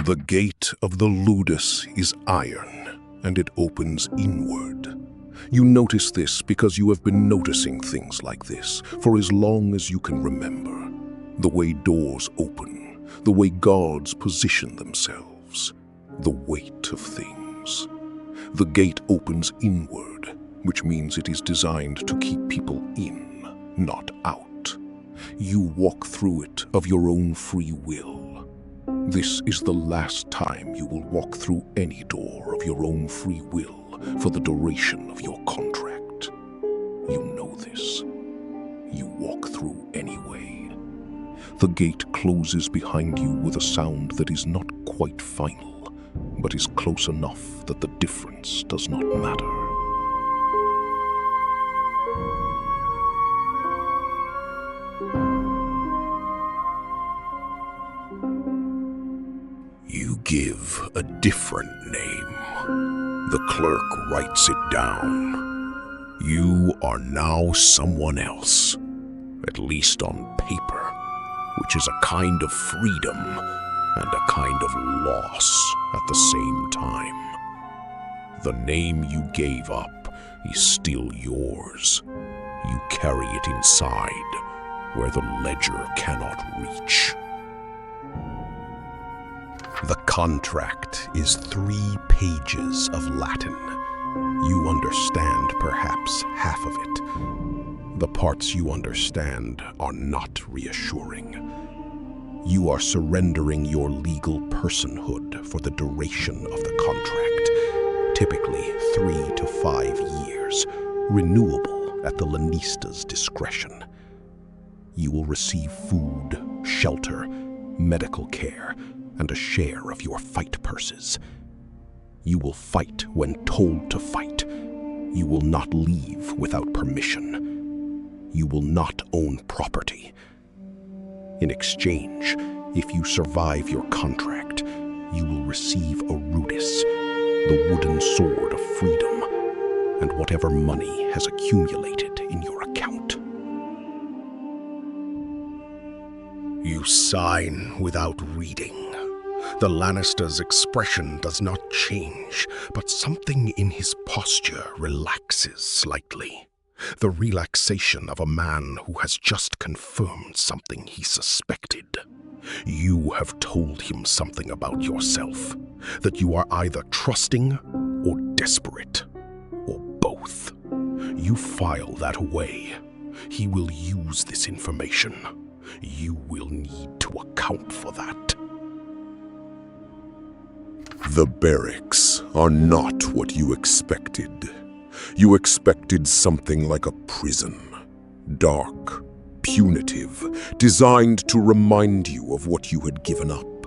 The gate of the Ludus is iron, and it opens inward. You notice this because you have been noticing things like this for as long as you can remember. The way doors open, the way guards position themselves, the weight of things. The gate opens inward, which means it is designed to keep people in, not out. You walk through it of your own free will. This is the last time you will walk through any door of your own free will for the duration of your contract. You know this. You walk through anyway. The gate closes behind you with a sound that is not quite final, but is close enough that the difference does not matter. You give a different name. The clerk writes it down. You are now someone else, at least on paper, which is a kind of freedom and a kind of loss at the same time. The name you gave up is still yours. You carry it inside, where the ledger cannot reach. The contract is 3 pages of Latin. You understand perhaps half of it. The parts you understand are not reassuring. You are surrendering your legal personhood for the duration of the contract, typically 3 to 5 years, renewable at the Lanista's discretion. You will receive food, shelter, medical care, and a share of your fight purses. You will fight when told to fight. You will not leave without permission. You will not own property. In exchange, if you survive your contract, you will receive a Ludus, the wooden sword of freedom, and whatever money has accumulated in your account. You sign without reading. The Lannister's expression does not change, but something in his posture relaxes slightly. The relaxation of a man who has just confirmed something he suspected. You have told him something about yourself, that you are either trusting or desperate, or both. You file that away. He will use this information. You will need to account for that. The barracks are not what you expected. You expected something like a prison. Dark, punitive, designed to remind you of what you had given up.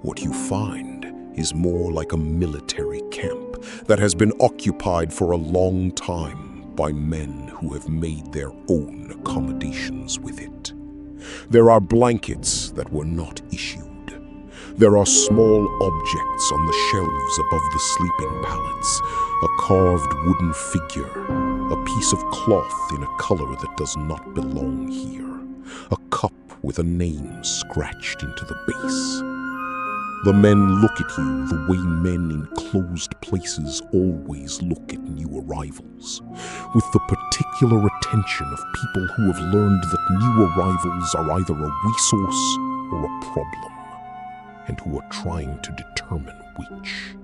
What you find is more like a military camp that has been occupied for a long time by men who have made their own accommodations with it. There are blankets that were not issued. There are small objects on the shelves above the sleeping pallets, a carved wooden figure, a piece of cloth in a color that does not belong here, a cup with a name scratched into the base. The men look at you the way men in closed places always look at new arrivals, with the particular attention of people who have learned that new arrivals are either a resource or a problem, and who are trying to determine which.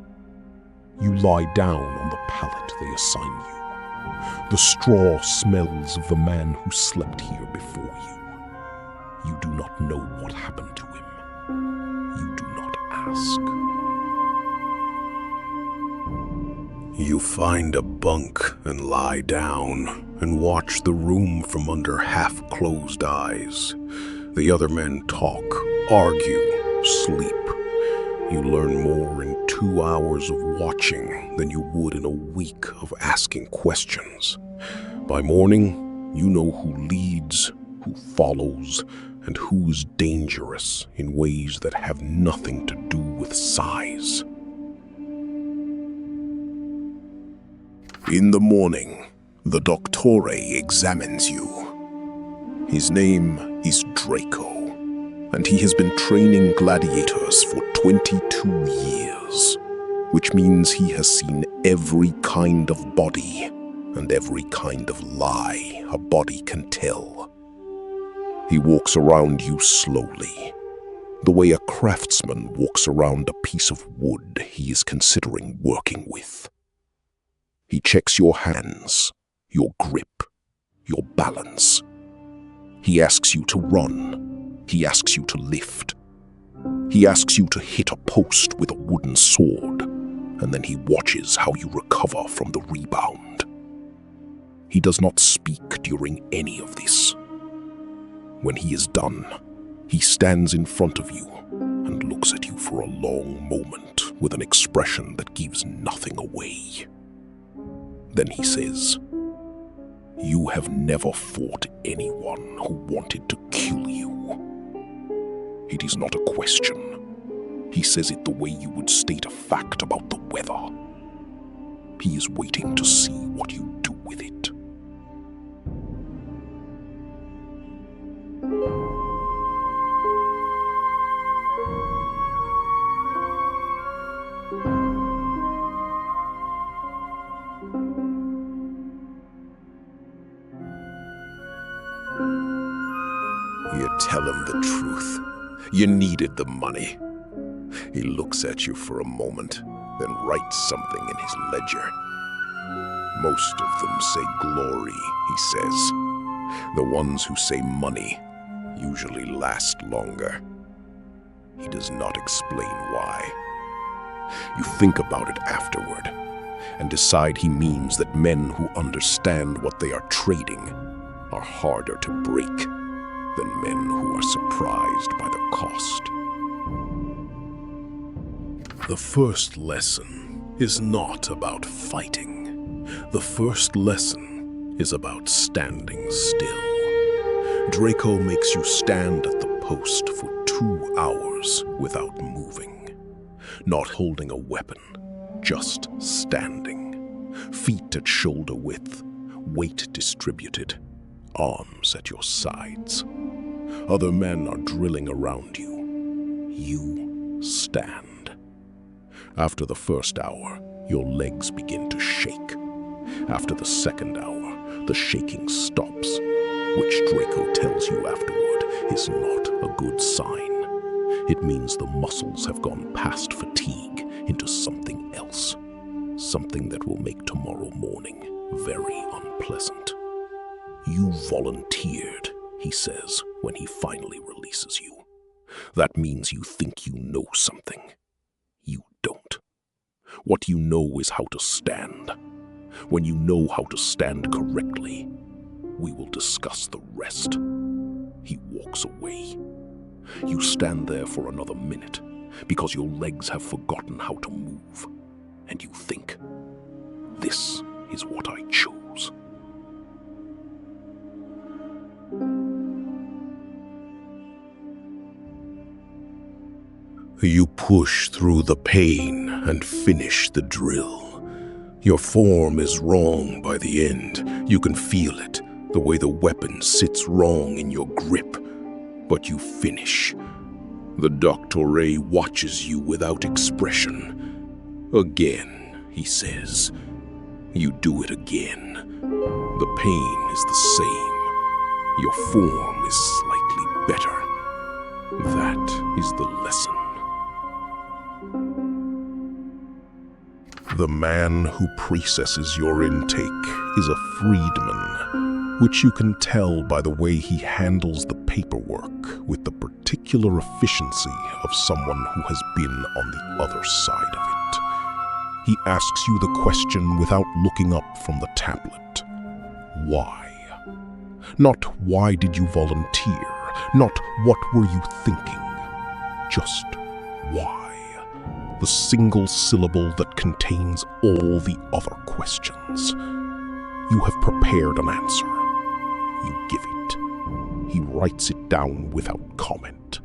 You lie down on the pallet they assign you. The straw smells of the man who slept here before you. You do not know what happened to him. You do not ask. You find a bunk and lie down and watch the room from under half-closed eyes. The other men talk, argue, sleep. You learn more in 2 hours of watching than you would in a week of asking questions. By morning, you know who leads, who follows, and who is dangerous in ways that have nothing to do with size. In the morning, the Doctore examines you. His name is Draco, and he has been training gladiators for 22 years, which means he has seen every kind of body and every kind of lie a body can tell. He walks around you slowly, the way a craftsman walks around a piece of wood he is considering working with. He checks your hands, your grip, your balance. He asks you to run. He asks you to lift. He asks you to hit a post with a wooden sword, and then he watches how you recover from the rebound. He does not speak during any of this. When he is done, he stands in front of you and looks at you for a long moment with an expression that gives nothing away. Then he says, "You have never fought anyone who wanted to kill you." It is not a question. He says it the way you would state a fact about the weather. He is waiting to see what you do with it. You tell him the truth. You needed the money. He looks at you for a moment, then writes something in his ledger. Most of them say glory, he says. The ones who say money usually last longer. He does not explain why. You think about it afterward and decide he means that men who understand what they are trading are harder to break than men who are surprised by the cost. The first lesson is not about fighting. The first lesson is about standing still. Draco makes you stand at the post for 2 hours without moving. Not holding a weapon, just standing. Feet at shoulder width, weight distributed, arms at your sides. Other men are drilling around you. You stand. After the first hour, your legs begin to shake. After the second hour, the shaking stops, which Draco tells you afterward is not a good sign. It means the muscles have gone past fatigue into something else, something that will make tomorrow morning very unpleasant. You volunteered, he says when he finally releases you. That means you think you know something. You don't. What you know is how to stand. When you know how to stand correctly, we will discuss the rest. He walks away. You stand there for another minute because your legs have forgotten how to move, and you think, this is what I chose. You push through the pain and finish the drill. Your form is wrong by the end. You can feel it, the way the weapon sits wrong in your grip. But you finish. The Doctor watches you without expression. Again, he says. You do it again. The pain is the same. Your form is slightly better. That is the lesson. The man who processes your intake is a freedman, which you can tell by the way he handles the paperwork with the particular efficiency of someone who has been on the other side of it. He asks you the question without looking up from the tablet. Why? Not why did you volunteer, not what were you thinking, just why. The single syllable that contains all the other questions. You have prepared an answer. You give it. He writes it down without comment.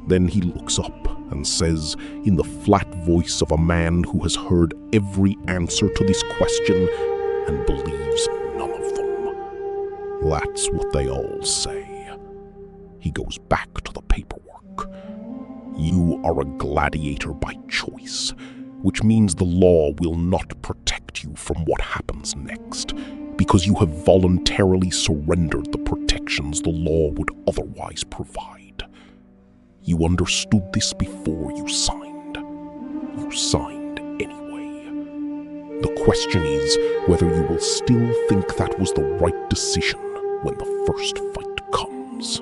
Then he looks up and says, in the flat voice of a man who has heard every answer to this question and believes none of them. That's what they all say. He goes back to the paperwork. You are a gladiator by choice, which means the law will not protect you from what happens next, because you have voluntarily surrendered the protections the law would otherwise provide. You understood this before you signed. You signed anyway. The question is whether you will still think that was the right decision when the first fight comes.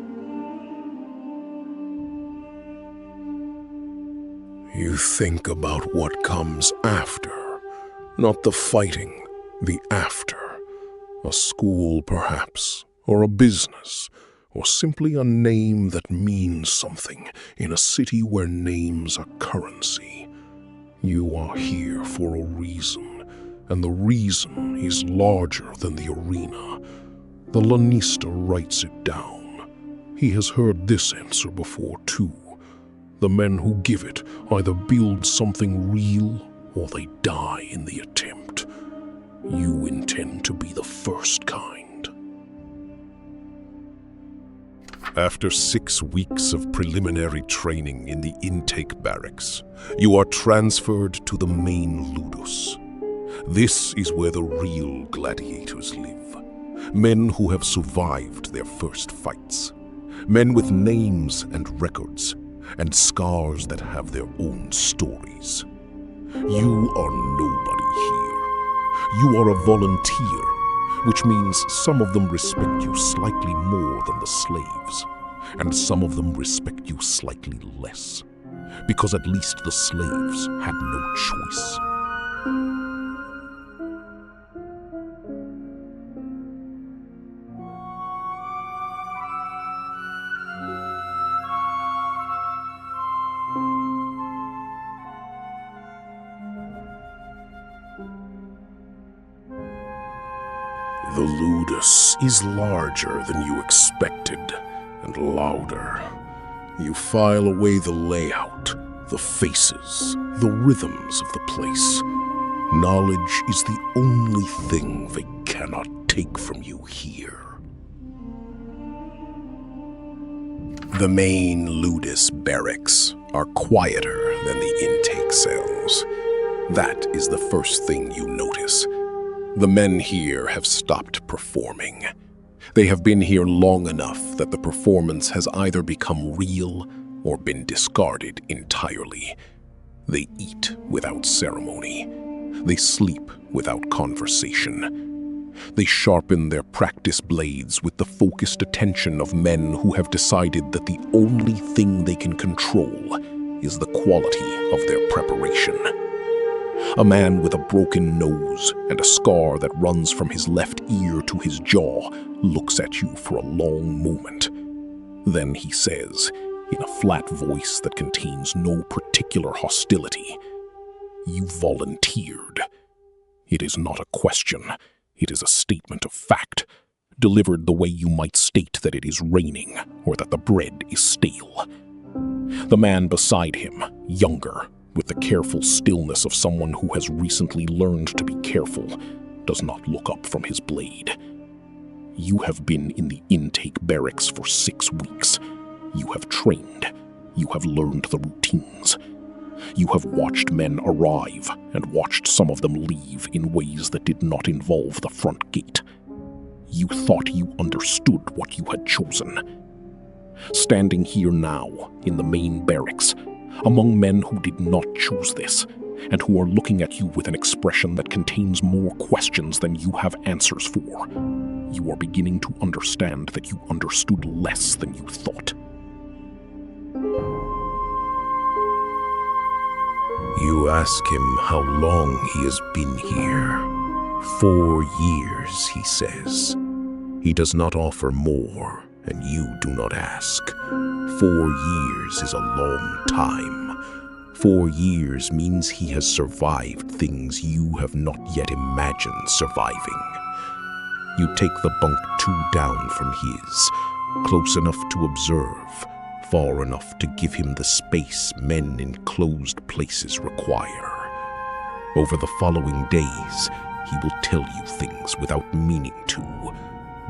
You think about what comes after, not the fighting, the after. A school, perhaps, or a business, or simply a name that means something in a city where names are currency. You are here for a reason, and the reason is larger than the arena. The Lanista writes it down. He has heard this answer before, too. The men who give it either build something real or they die in the attempt. You intend to be the first kind. After 6 weeks of preliminary training in the intake barracks, you are transferred to the main Ludus. This is where the real gladiators live. Men who have survived their first fights. Men with names and records, and scars that have their own stories. You are nobody here. You are a volunteer, which means some of them respect you slightly more than the slaves, and some of them respect you slightly less, because at least the slaves had no choice. The Ludus is larger than you expected, and louder. You file away the layout, the faces, the rhythms of the place. Knowledge is the only thing they cannot take from you here. The main Ludus barracks are quieter than the intake cells. That is the first thing you notice. The men here have stopped performing. They have been here long enough that the performance has either become real or been discarded entirely. They eat without ceremony. They sleep without conversation. They sharpen their practice blades with the focused attention of men who have decided that the only thing they can control is the quality of their preparation. A man with a broken nose and a scar that runs from his left ear to his jaw looks at you for a long moment. Then he says, in a flat voice that contains no particular hostility, "You volunteered." It is not a question, it is a statement of fact, delivered the way you might state that it is raining or that the bread is stale. The man beside him, younger, with the careful stillness of someone who has recently learned to be careful, does not look up from his blade. You have been in the intake barracks for 6 weeks. You have trained. You have learned the routines. You have watched men arrive and watched some of them leave in ways that did not involve the front gate. You thought you understood what you had chosen. Standing here now, in the main barracks, among men who did not choose this, and who are looking at you with an expression that contains more questions than you have answers for, you are beginning to understand that you understood less than you thought. You ask him how long he has been here. 4 years, he says. He does not offer more, and you do not ask. 4 years is a long time. 4 years means he has survived things you have not yet imagined surviving. You take the bunk 2 down from his, close enough to observe, far enough to give him the space men in closed places require. Over the following days, he will tell you things without meaning to,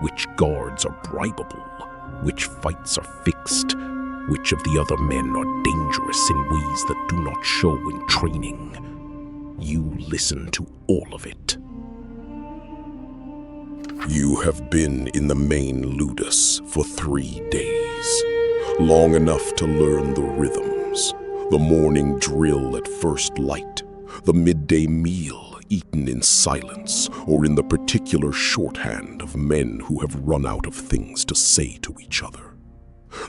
which guards are bribable, which fights are fixed, which of the other men are dangerous in ways that do not show in training. You listen to all of it. You have been in the main Ludus for 3 days, long enough to learn the rhythms, the morning drill at first light, the midday meal eaten in silence or in the particular shorthand of men who have run out of things to say to each other,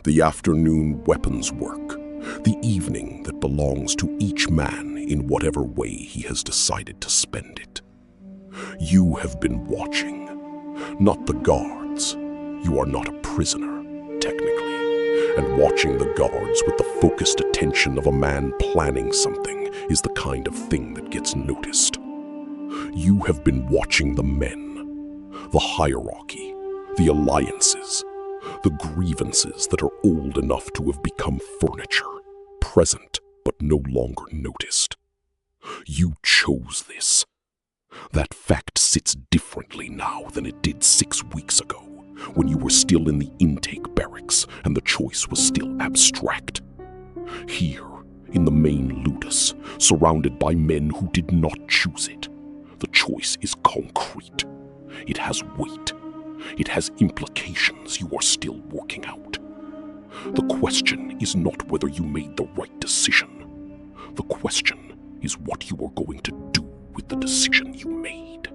the afternoon weapons work, the evening that belongs to each man in whatever way he has decided to spend it. You have been watching. Not the guards. You are not a prisoner, technically, and watching the guards with the focused attention of a man planning something is the kind of thing that gets noticed. You have been watching the men, the hierarchy, the alliances, the grievances that are old enough to have become furniture, present but no longer noticed. You chose this. That fact sits differently now than it did 6 weeks ago, when you were still in the intake barracks and the choice was still abstract. Here, in the main Ludus, surrounded by men who did not choose it, the choice is concrete. It has weight. It has implications you are still working out. The question is not whether you made the right decision. The question is what you are going to do with the decision you made.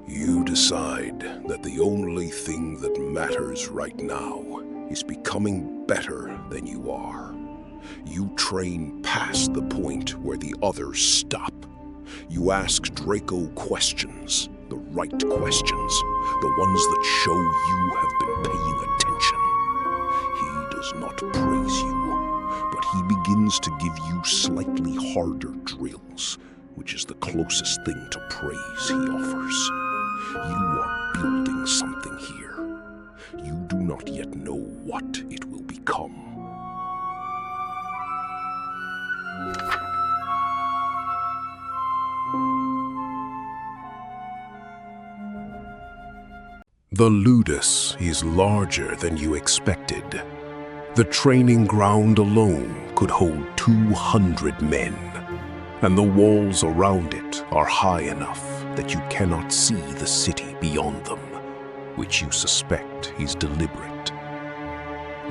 You decide that the only thing that matters right now is becoming better than you are. You train past the point where the others stop. You ask Draco questions, the right questions, the ones that show you have been paying attention. He does not praise you, but he begins to give you slightly harder drills, which is the closest thing to praise he offers. You are building something here. You do not yet know what it will become. The Ludus is larger than you expected. The training ground alone could hold 200 men, and the walls around it are high enough that you cannot see the city beyond them, which you suspect is deliberate.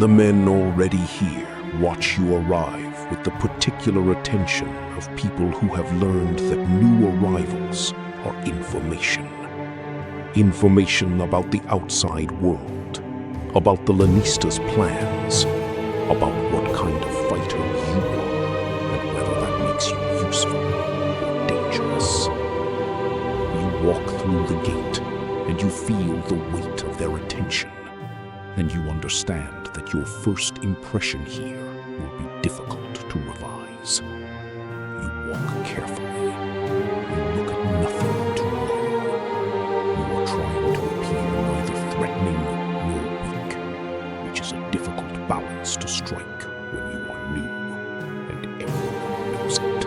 The men already here watch you arrive with the particular attention of people who have learned that new arrivals are information. Information about the outside world, about the Lanista's plans, about what kind of fighter you are, and whether that makes you useful or dangerous. You walk through the gate, and you feel the weight of their attention, and you understand that your first impression here will be difficult to revise. You walk carefully. You look at nothing to learn. You are trying to appear neither threatening nor weak, which is a difficult balance to strike when you are new, and everyone knows it.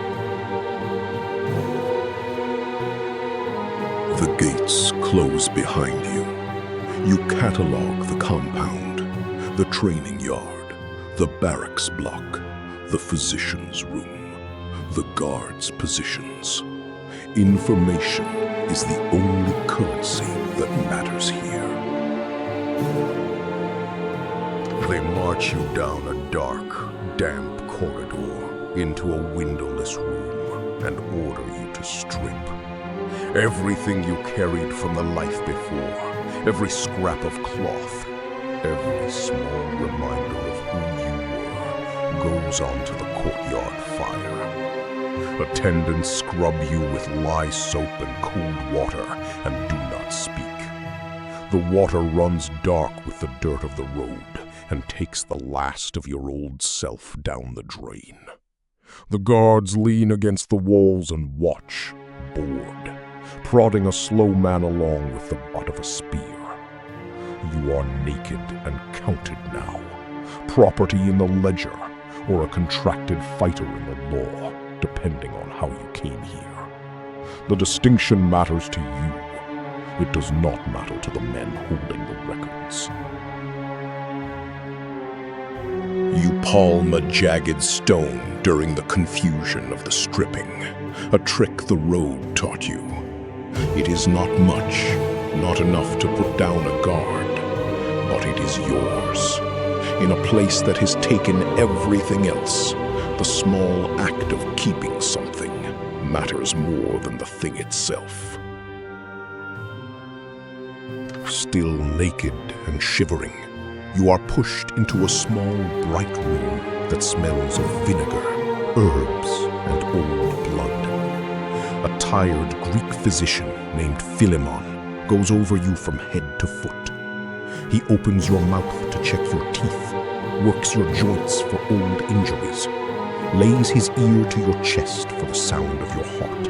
The gates close behind you. You catalog the compound, the training yard, the barracks block, the physician's room, the guards' positions. Information is the only currency that matters here. They march you down a dark, damp corridor into a windowless room and order you to strip. Everything you carried from the life before, every scrap of cloth, every small reminder of who you were, goes onto the courtyard fire. Attendants scrub you with lye soap and cold water and do not speak. The water runs dark with the dirt of the road and takes the last of your old self down the drain. The guards lean against the walls and watch, bored, prodding a slow man along with the butt of a spear. You are naked and counted now, property in the ledger, or a contracted fighter in the law, depending on how you came here. The distinction matters to you. It does not matter to the men holding the records. You palm a jagged stone during the confusion of the stripping, a trick the road taught you. It is not much, not enough to put down a guard, but it is yours. In a place that has taken everything else, the small act of keeping something matters more than the thing itself. Still naked and shivering, you are pushed into a small, bright room that smells of vinegar, herbs, and old blood. A tired Greek physician named Philemon goes over you from head to foot. He opens your mouth to check your teeth, works your joints for old injuries, lays his ear to your chest for the sound of your heart.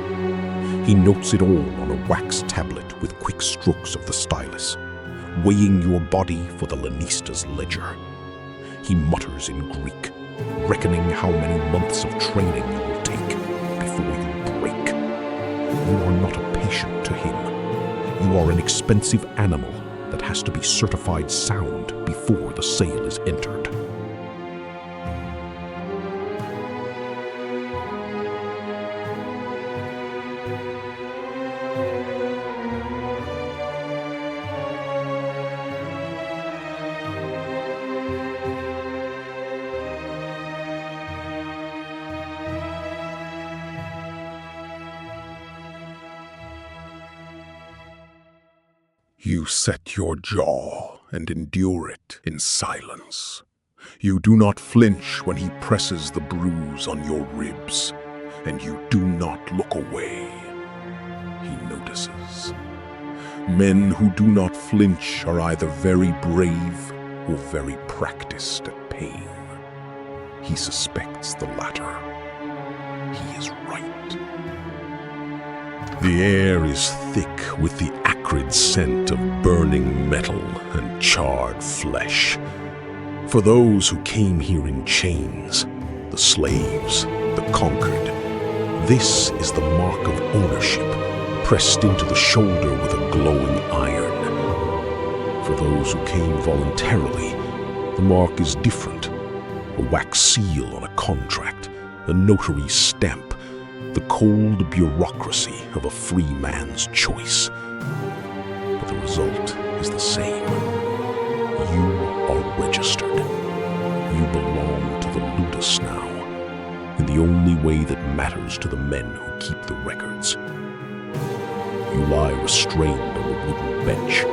He notes it all on a wax tablet with quick strokes of the stylus, weighing your body for the lanista's ledger. He mutters in Greek, reckoning how many months of training you will take before you break. You are not a patient to him. You are an expensive animal that has to be certified sound before the sale is entered. You set your jaw and endure it in silence. You do not flinch when he presses the bruise on your ribs, and you do not look away. He notices. Men who do not flinch are either very brave or very practiced at pain. He suspects the latter. He is right. The air is thick with the acrid scent of burning metal and charred flesh. For those who came here in chains, the slaves, the conquered, this is the mark of ownership, pressed into the shoulder with a glowing iron. For those who came voluntarily, the mark is different. A wax seal on a contract, a notary's stamp, the cold bureaucracy of a free man's choice. But the result is the same. You are registered. You belong to the Ludus now, in the only way that matters to the men who keep the records. You lie restrained on the wooden bench,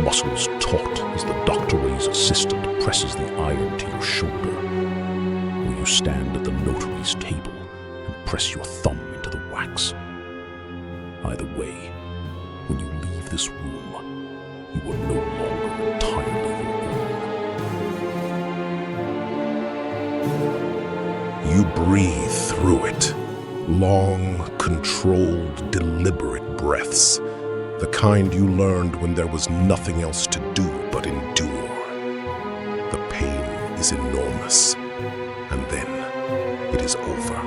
muscles taut as the doctor's assistant presses the iron to your shoulder, or you stand at the notary's table and press your thumb into the wax. Either way, when you leave this room, you are no longer entirely your own. You breathe through it. Long, controlled, deliberate breaths. The kind you learned when there was nothing else to do but endure. The pain is enormous, and then it is over.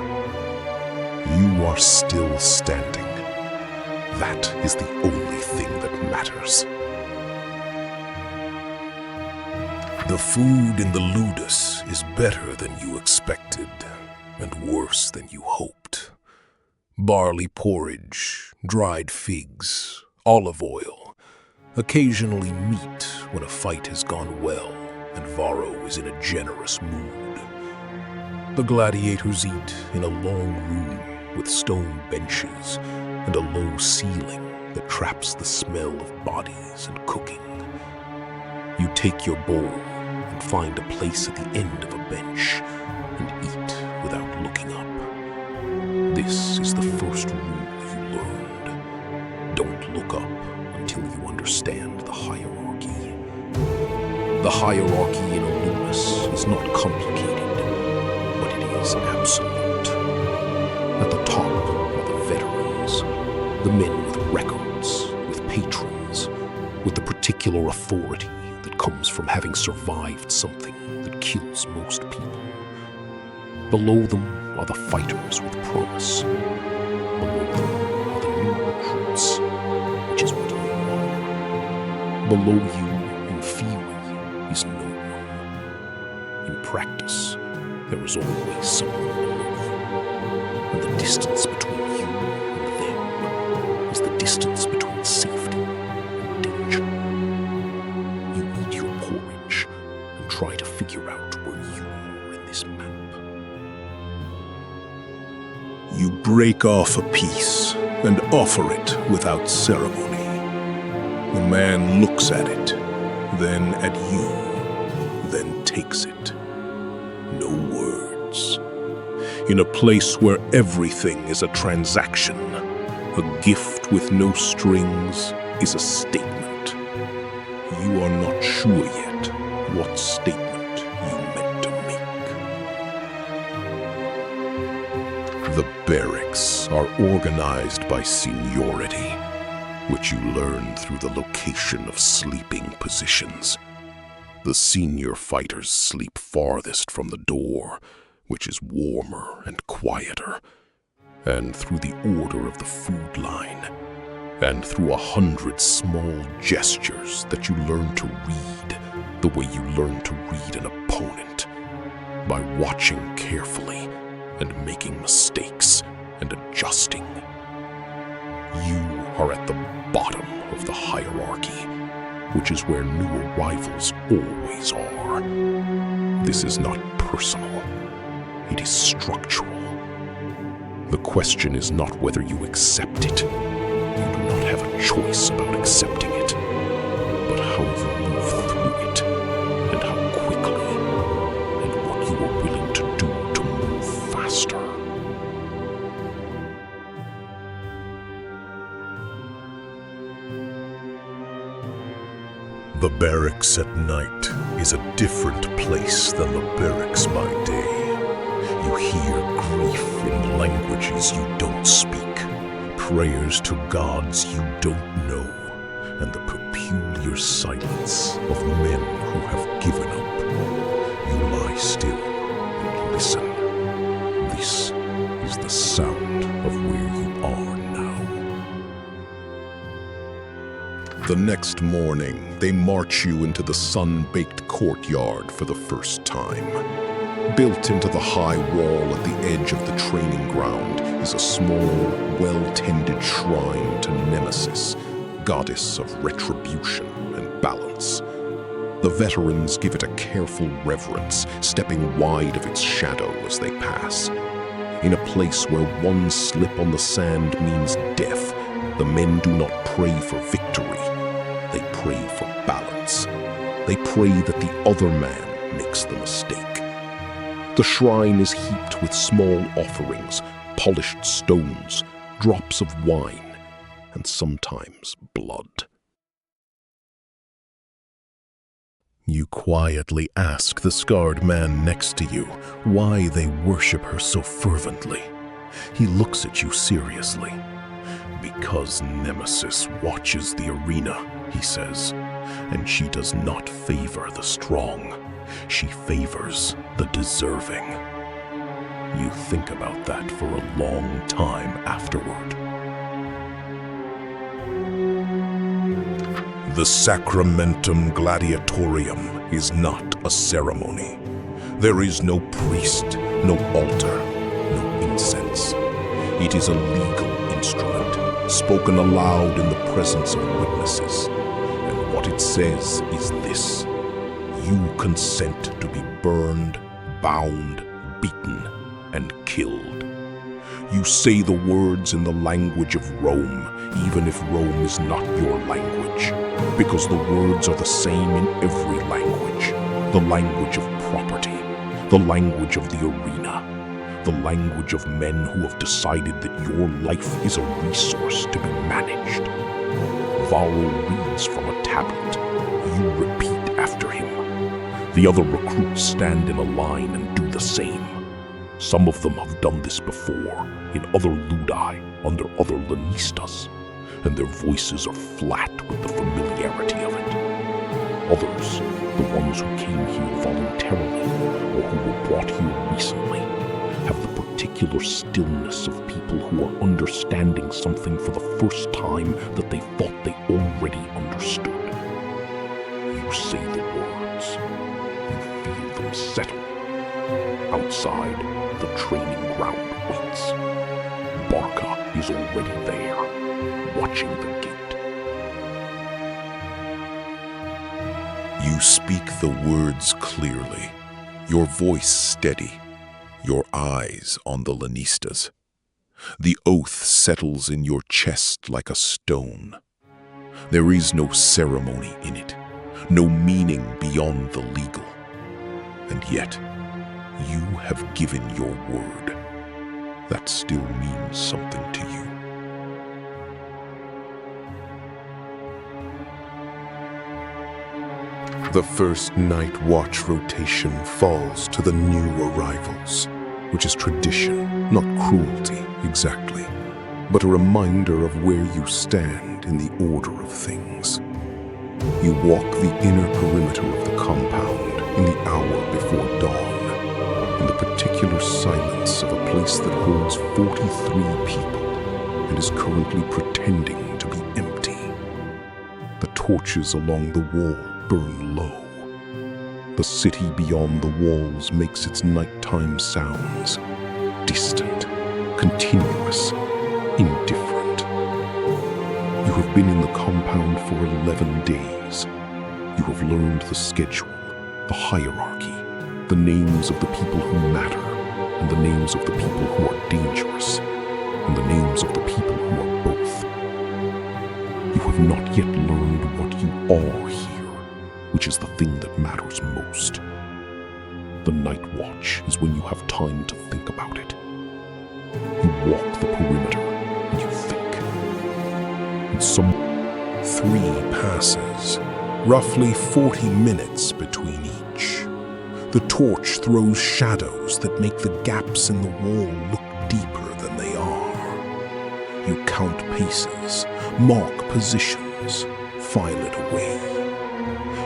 You are still standing. That is the only thing that matters. The food in the Ludus is better than you expected, and worse than you hoped. Barley porridge, dried figs, olive oil, occasionally meat when a fight has gone well and Varro is in a generous mood. The gladiators eat in a long room with stone benches and a low ceiling that traps the smell of bodies and cooking. You take your bowl and find a place at the end of a bench and eat without looking up. This is the first rule you learned. Don't look up until you understand the hierarchy. The hierarchy in a Ludus is not complicated, but it is absolute. At the top are the veterans, the men with records, with patrons, with the particular authority that comes from having survived something that kills most people. Below them are the fighters with promise. Below them are the new recruits, which is what you are. Below you, in theory, is no one. In practice, there is always someone below you. And the distance between you and them is the distance between safety and danger. You eat your porridge and try to figure out where you are in this map. You break off a piece and offer it without ceremony. The man looks at it, then at you, then takes it. No words. In a place where everything is a transaction, a gift with no strings is a statement. You are not sure yet what statement you meant to make. The barracks are organized by seniority, which you learn through the location of sleeping positions. The senior fighters sleep farthest from the door, which is warmer and quieter, and through the order of the food line, and through 100 small gestures that you learn to read the way you learn to read an opponent, by watching carefully and making mistakes and adjusting. You are at the bottom of the hierarchy, which is where new arrivals always are. This is not personal. It is structural. The question is not whether you accept it. You do not have a choice about accepting it, but how you move through it, and how quickly, and what you are willing to do to move faster. The barracks at night is a different place than the barracks by day. You hear grief in languages you don't speak, prayers to gods you don't know, and the peculiar silence of men who have given up. You lie still and listen. This is the sound of where you are now. The next morning, they march you into the sun-baked courtyard for the first time. Built into the high wall at the edge of the training ground is a small, well-tended shrine to Nemesis, goddess of retribution and balance. The veterans give it a careful reverence, stepping wide of its shadow as they pass. In a place where one slip on the sand means death, the men do not pray for victory. They pray for balance. They pray that the other man makes the mistake. The shrine is heaped with small offerings, polished stones, drops of wine, and sometimes blood. You quietly ask the scarred man next to you why they worship her so fervently. He looks at you seriously. Because Nemesis watches the arena, he says, and she does not favor the strong. She favors the deserving. You think about that for a long time afterward. The Sacramentum Gladiatorium is not a ceremony. There is no priest, no altar, no incense. It is a legal instrument, spoken aloud in the presence of witnesses. And what it says is this: you consent to be burned, bound, beaten, and killed. You say the words in the language of Rome, even if Rome is not your language, because the words are the same in every language. The language of property, the language of the arena, the language of men who have decided that your life is a resource to be managed. Varro reads from a tablet. You repeat after him. The other recruits stand in a line and do the same. Some of them have done this before, in other ludi, under other lanistas, and their voices are flat with the familiarity of it. Others, the ones who came here voluntarily or who were brought here recently, have the particular stillness of people who are understanding something for the first time that they thought they already understood. you say the words. You feel them settle. Outside, the training ground waits. Barca is already there, watching the gate. You speak the words clearly, your voice steady, your eyes on the Lanistas. The oath settles in your chest like a stone. There is no ceremony in it, no meaning beyond the legal. And yet, you have given your word. That still means something to you. The first night watch rotation falls to the new arrivals, which is tradition, not cruelty exactly, but a reminder of where you stand in the order of things. You walk the inner perimeter of the compound in the hour before dawn, in the particular silence of a place that holds 43 people and is currently pretending to be empty. The torches along the wall burn low. The city beyond the walls makes its nighttime sounds, distant, continuous, indifferent. You have been in the compound for 11 days. You have learned the schedule, the hierarchy, the names of the people who matter, and the names of the people who are dangerous, and the names of the people who are both. You have not yet learned what you are here, which is the thing that matters most. The night watch is when you have time to think about it. You walk the perimeter and you think. And 3 passes, roughly 40 minutes between each. The torch throws shadows that make the gaps in the wall look deeper than they are. You count paces, mark positions, file it away.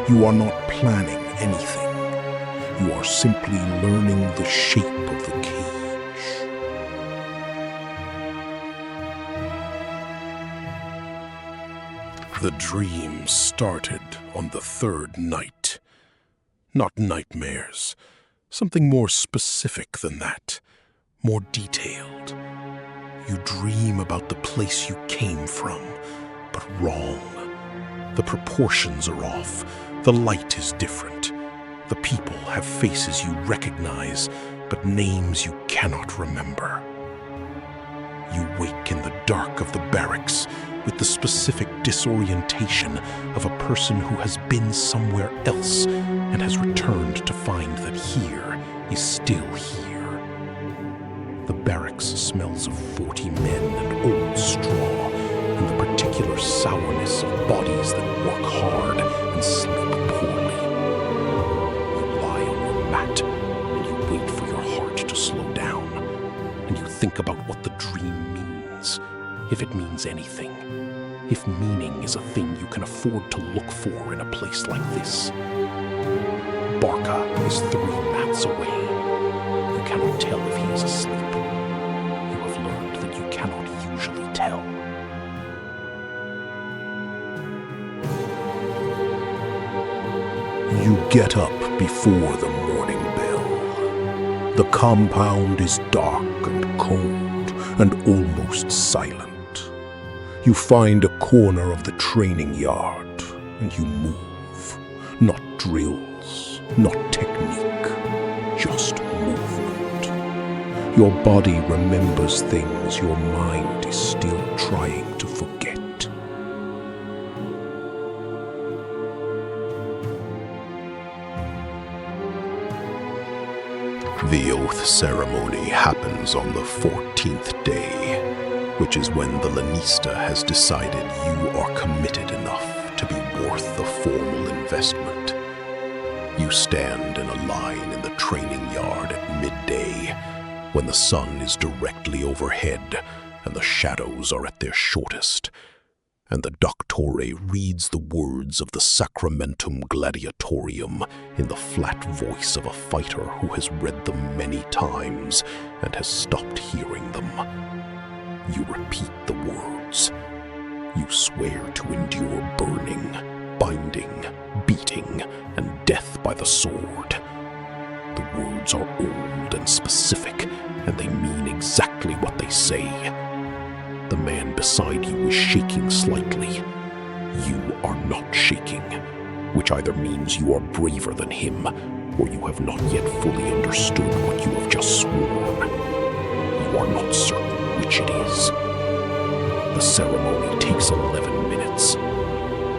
You are not planning anything. You are simply learning the shape of the cage. The dream started on the 3rd night. Not nightmares. Something more specific than that. More detailed. You dream about the place you came from, but wrong. The proportions are off. The light is different. The people have faces you recognize, but names you cannot remember. You wake in the dark of the barracks with the specific disorientation of a person who has been somewhere else and has returned to find that here is still here. The barracks smells of 40 men and old straw, and the particular sourness of bodies that work hard and sleep poorly. You lie on your mat, and you wait for your heart to slow down, and you think about what the dream means, if it means anything, if meaning is a thing you can afford to look for in a place like this. Barca is 3 mats away. You cannot tell if he is asleep. You have learned that you cannot usually tell. You get up before the morning bell. The compound is dark and cold and almost silent. You find a corner of the training yard and you move. Not drills, not technique, just movement. Your body remembers things your mind is still trying to forget. The oath ceremony happens on the 14th day, which is when the Lanista has decided you are committed enough to be worth the formal investment. You stand in a line in the training yard at midday, when the sun is directly overhead and the shadows are at their shortest, and the doctore reads the words of the Sacramentum Gladiatorium in the flat voice of a fighter who has read them many times and has stopped hearing them. You repeat the words. You swear to endure burning, binding, beating, and death by the sword. The words are old and specific, and they mean exactly what they say. The man beside you is shaking slightly. You are not shaking, which either means you are braver than him, or you have not yet fully understood what you have just sworn. You are not certain which it is. The ceremony takes 11 minutes.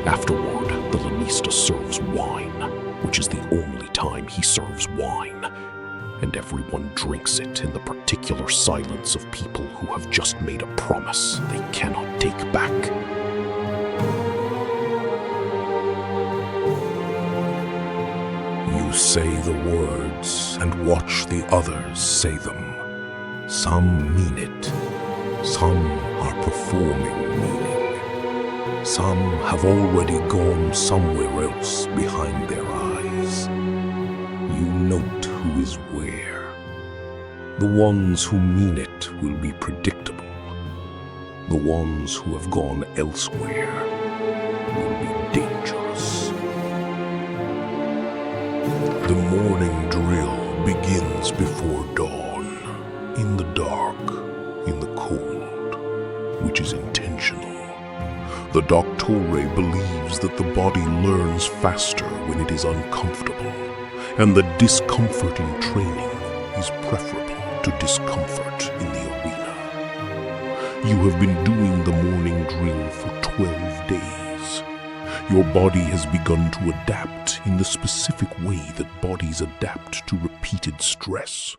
Afterward, the lanista serves wine, which is the only time he serves wine, and everyone drinks it in the particular silence of people who have just made a promise they cannot take back. You say the words and watch the others say them. Some mean it. Some are performing meaning. Some have already gone somewhere else behind their eyes. You note who is where. The ones who mean it will be predictable. The ones who have gone elsewhere will be dangerous. The morning drill begins before dawn, in the dark, in the cold, which is intentional. The doctore believes that the body learns faster when it is uncomfortable, and that discomfort in training is preferable to discomfort in the arena. You have been doing the morning drill for 12 days. Your body has begun to adapt in the specific way that bodies adapt to repeated stress.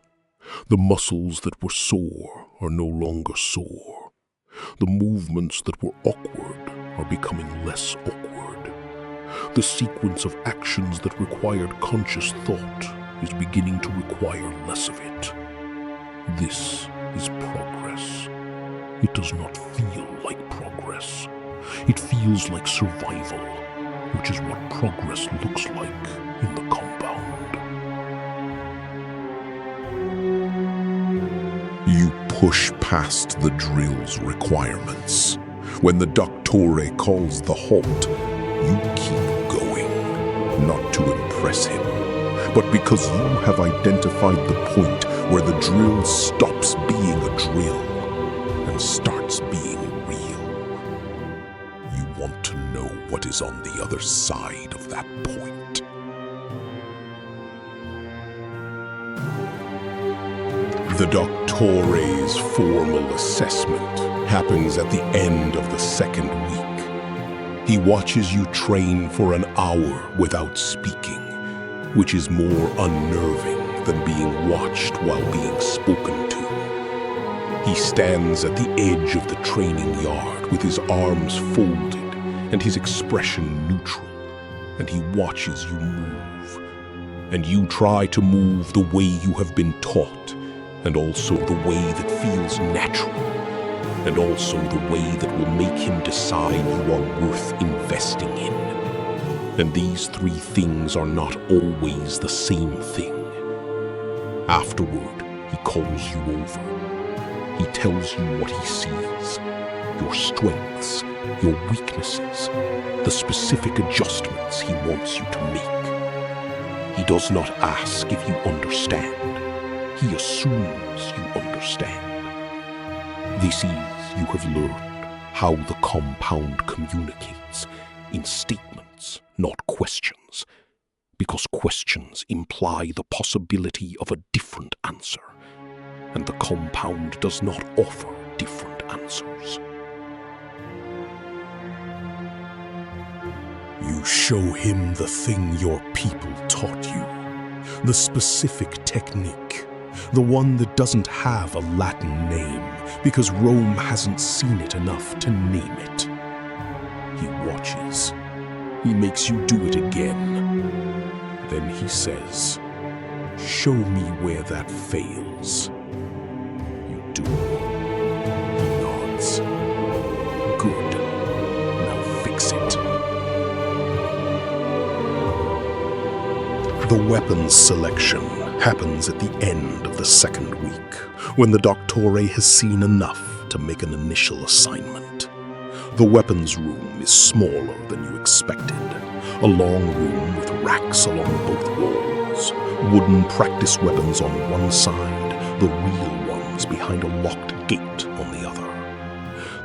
The muscles that were sore are no longer sore. The movements that were awkward are becoming less awkward. The sequence of actions that required conscious thought is beginning to require less of it. This is progress. It does not feel like progress. It feels like survival, which is what progress looks like in the compound. You push past the drill's requirements. When the doctore calls the halt, you keep going, not to impress him, but because you have identified the point where the drill stops being a drill and starts being real. You want to know what is on the other side of that point. The doctore's formal assessment happens at the end of the second week. He watches you train for an hour without speaking, which is more unnerving than being watched while being spoken to. He stands at the edge of the training yard with his arms folded and his expression neutral, and he watches you move. And you try to move the way you have been taught, and also the way that feels natural, and also the way that will make him decide you are worth investing in. And these three things are not always the same thing. Afterward, he calls you over. He tells you what he sees, your strengths, your weaknesses, the specific adjustments he wants you to make. He does not ask if you understand. He assumes you understand. This is, you have learned, how the compound communicates in statements, not questions, because questions imply the possibility of a different answer, and the compound does not offer different answers. You show him the thing your people taught you, the specific technique, the one that doesn't have a Latin name because Rome hasn't seen it enough to name it. He watches. He makes you do it again. Then he says, "Show me where that fails." You do. He nods. Good. Now fix it. The weapons selection happens at the end of the second week, when the doctore has seen enough to make an initial assignment. The weapons room is smaller than you expected. A long room with racks along both walls. Wooden practice weapons on one side, the real ones behind a locked gate on the other.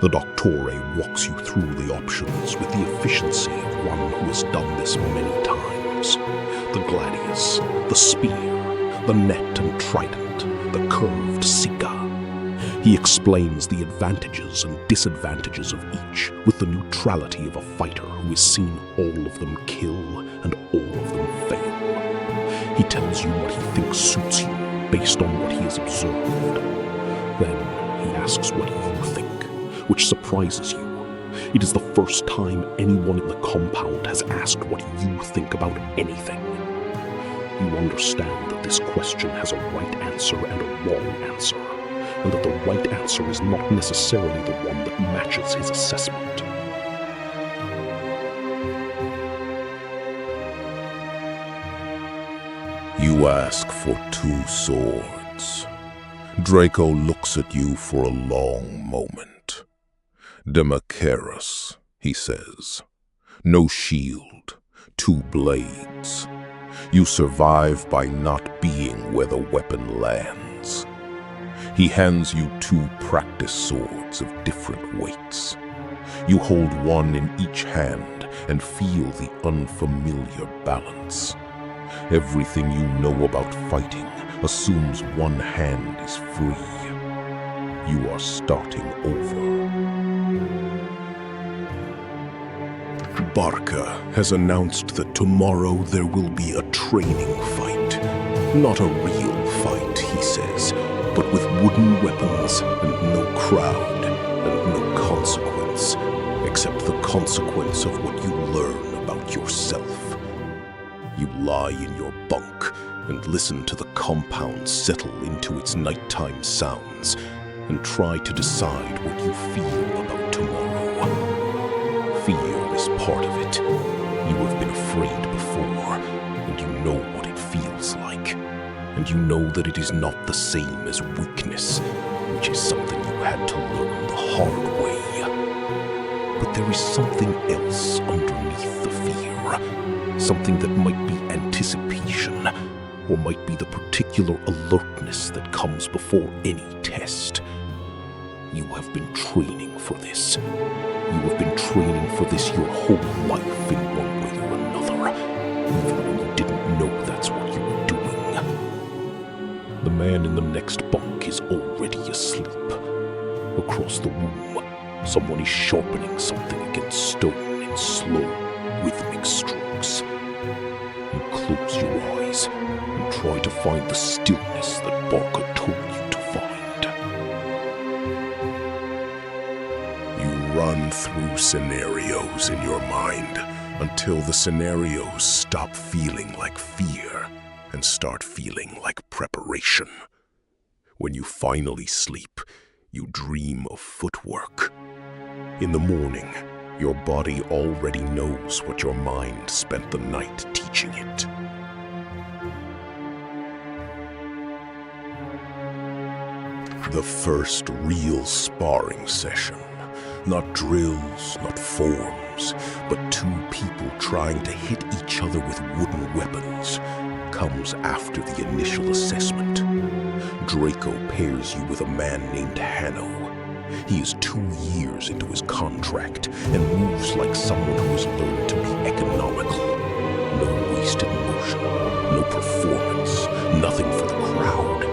The Doctore walks you through the options with the efficiency of one who has done this many times. The gladius, the spear, the net and trident, the curved sika. He explains the advantages and disadvantages of each with the neutrality of a fighter who has seen all of them kill and all of them fail. He tells you what he thinks suits you based on what he has observed. Then he asks what you think, which surprises you. It is the first time anyone in the compound has asked what you think about anything. You understand that this question has a right answer and a wrong answer, and that the right answer is not necessarily the one that matches his assessment. You ask for 2 swords. Draco looks at you for a long moment. Demacaris, he says. No shield, 2 blades. You survive by not being where the weapon lands. He hands you 2 practice swords of different weights. You hold one in each hand and feel the unfamiliar balance. Everything you know about fighting assumes one hand is free. You are starting over. Barca has announced that tomorrow there will be a training fight. Not a real fight, he says, but with wooden weapons and no crowd and no consequence, except the consequence of what you learn about yourself. You lie in your bunk and listen to the compound settle into its nighttime sounds and try to decide what you feel about tomorrow. Fear is part of it. You have been afraid before, and you know what it feels like. And you know that it is not the same as weakness, which is something you had to learn the hard way. But there is something else underneath the fear, something that might be anticipation, or might be the particular alertness that comes before any test. You have been training for this. You have been training for this your whole life in one way or another, even when you didn't know that's what you were doing. The man in the next bunk is already asleep. Across the room, someone is sharpening something against stone in slow, rhythmic strokes. You close your eyes and try to find the stillness that Barca told you to find. You run through scenarios in your mind until the scenarios stop feeling like fear and start feeling like preparation. When you finally sleep, you dream of footwork. In the morning, your body already knows what your mind spent the night teaching it. The first real sparring session. Not drills, not forms, but 2 people trying to hit each other with wooden weapons, comes after the initial assessment. Draco pairs you with a man named Hanno. He is 2 years into his contract and moves like someone who has learned to be economical. No wasted motion, no performance, nothing for the crowd.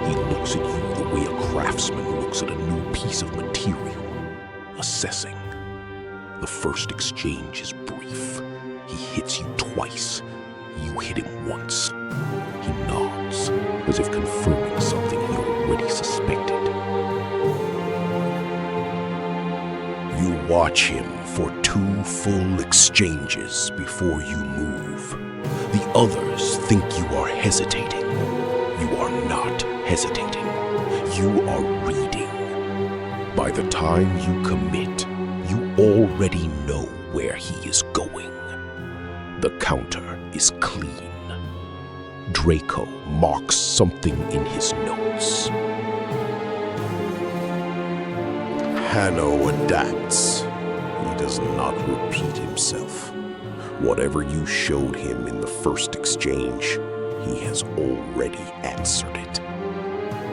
He looks at you the way a craftsman looks at a new piece of material, assessing. The first exchange is brief. He hits you twice. You hit him once. He nods, as if confirming something he already suspected. You watch him for 2 full exchanges before you move. The others think you are hesitating. You are not hesitating. You are reading. By the time you commit, you already know where he is going. The counter is clean. Draco marks something in his notes. Hanno adapts. not repeat himself. Whatever you showed him in the first exchange, he has already answered it.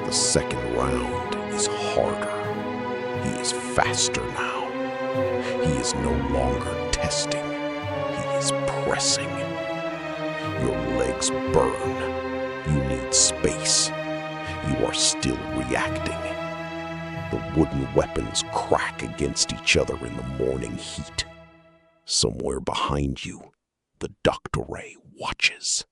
The second round is harder. He is faster now. He is no longer testing. He is pressing. Your legs burn. You need space. You are still reacting. The wooden weapons crack against each other in the morning heat. Somewhere behind you, the Doctore watches.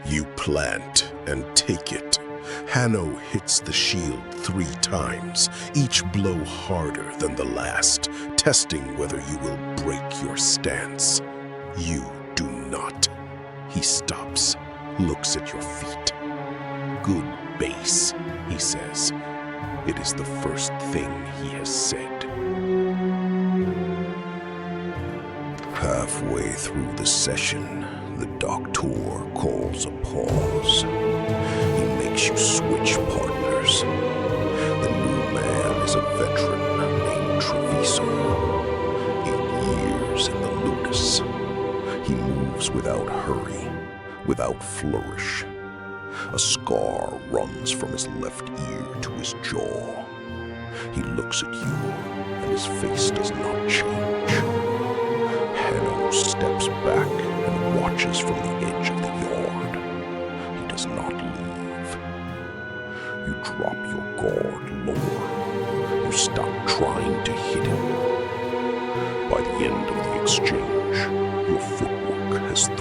You plant and take it. Hanno hits the shield 3 times, each blow harder than the last, testing whether you will break your stance. You do not. He stops, looks at your feet. Good base, he says. It is the first thing he has said. Halfway through the session, the Doctor calls a pause. He makes you switch partners. The new man is a veteran named Treviso. 8 years in the Ludus. He moves without hurry, without flourish. A scar runs from his left ear to his jaw. He looks at you, and his face does not change. Hanno steps back and watches from the edge of the yard. He does not leave. You drop your guard lower. You stop trying to hit him. By the end of the exchange, your footwork has 3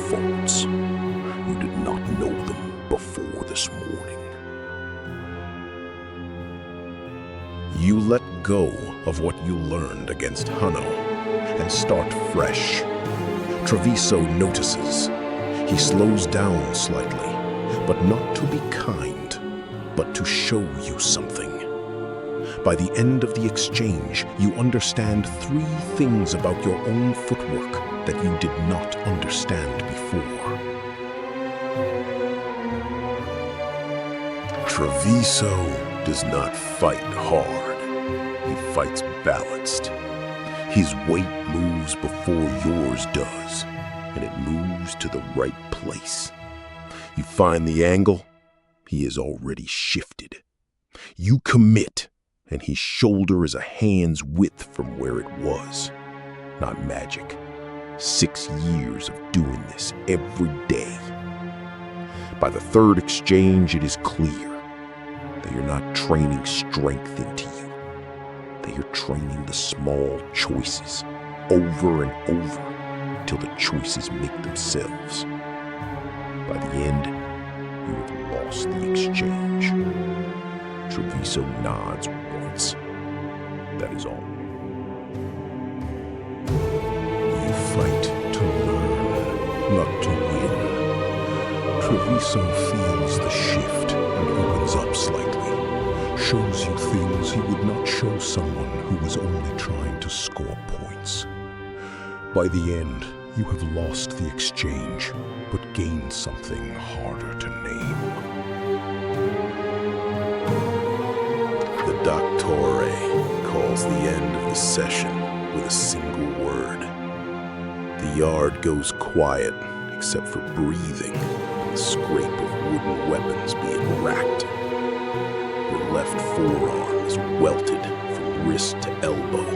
faults. You did not know them before this morning. You let go of what you learned against Hanno and start fresh. Treviso notices. He slows down slightly, but not to be kind, but to show you something. By the end of the exchange, you understand 3 things about your own footwork that you did not understand before. Treviso does not fight hard. He fights balanced. His weight moves before yours does, and it moves to the right place. You find the angle, he has already shifted. You commit, and his shoulder is a hand's width from where it was. Not magic. 6 years of doing this every day. By the 3rd exchange, it is clear that you're not training strength into you. That you're training the small choices over and over till the choices make themselves. By the end, you have lost the exchange. Treviso nods once. That is all. You fight to learn, not to win. Treviso feels the shift and opens up slightly. Shows you things he would not show someone who was only trying to score points. By the end, you have lost the exchange, but gained something harder to name. The Doctore calls the end of the session with a single word. The yard goes quiet, except for breathing and the scrape of wooden weapons being racked. Your left forearm is welted from wrist to elbow.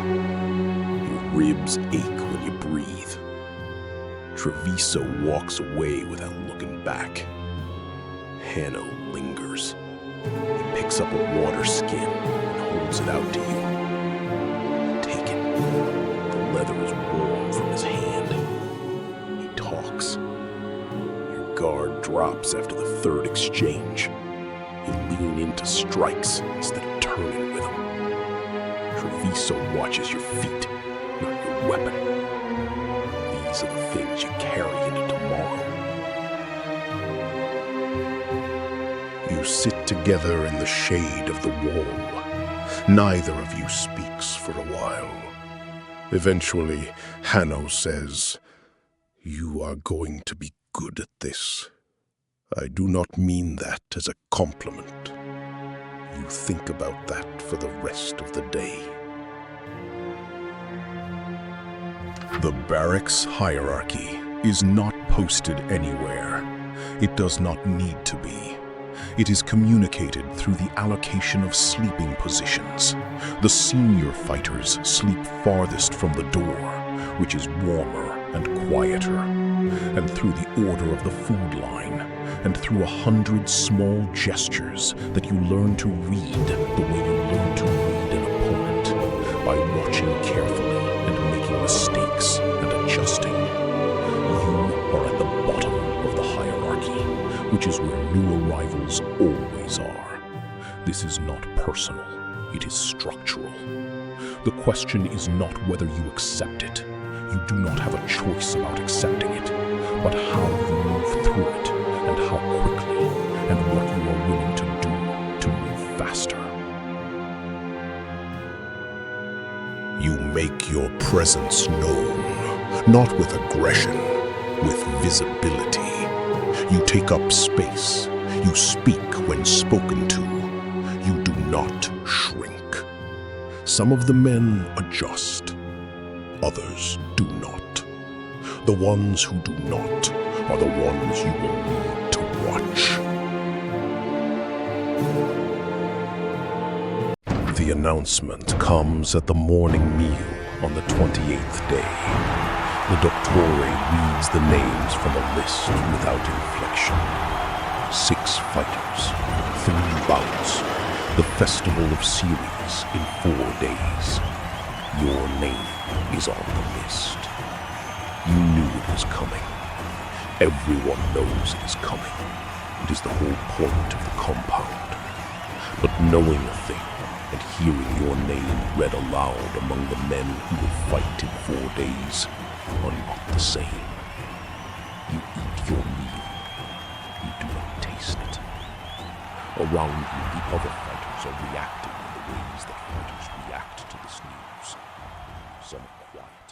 Your ribs ache when you breathe. Treviso walks away without looking back. Hanno lingers. He picks up a water skin and holds it out to you. Take it. The leather is warm from his hand. He talks. Your guard drops after the 3rd exchange. You lean into strikes instead of turning with him. Treviso watches your feet, not your weapon. These are the things you carry into tomorrow. You sit together in the shade of the wall. Neither of you speaks for a while. Eventually, Hanno says, "You are going to be good at this. I do not mean that as a compliment. you think about that for the rest of the day. The barracks hierarchy is not posted anywhere. It does not need to be. It is communicated through the allocation of sleeping positions. The senior fighters sleep farthest from the door, which is warmer and quieter, and through the order of the food line, and through 100 small gestures that you learn to read the way you learn to read an opponent, by watching carefully and making mistakes and adjusting. You are at the bottom of the hierarchy, which is where new arrivals always are. This is not personal, it is structural. The question is not whether you accept it. You do not have a choice about accepting it, but how you move through it, and how quickly, and what you are willing to do to move faster. You make your presence known, not with aggression, with visibility. You take up space. You speak when spoken to. You do not shrink. Some of the men adjust. Others do not. The ones who do not are the ones you will need to watch. The announcement comes at the morning meal on the 28th day. The Dottore reads the names from a list without inflection. 6 fighters, 3 bouts, the festival of series in 4 days. Your name is on the list. You knew it was coming. Everyone knows it is coming. It is the whole point of the compound. But knowing a thing and hearing your name read aloud among the men who will fight in 4 days are not the same. You eat your meal. You do not taste it. Around you, the other fighters are reacting in the ways that fighters react to this news. Some are quiet.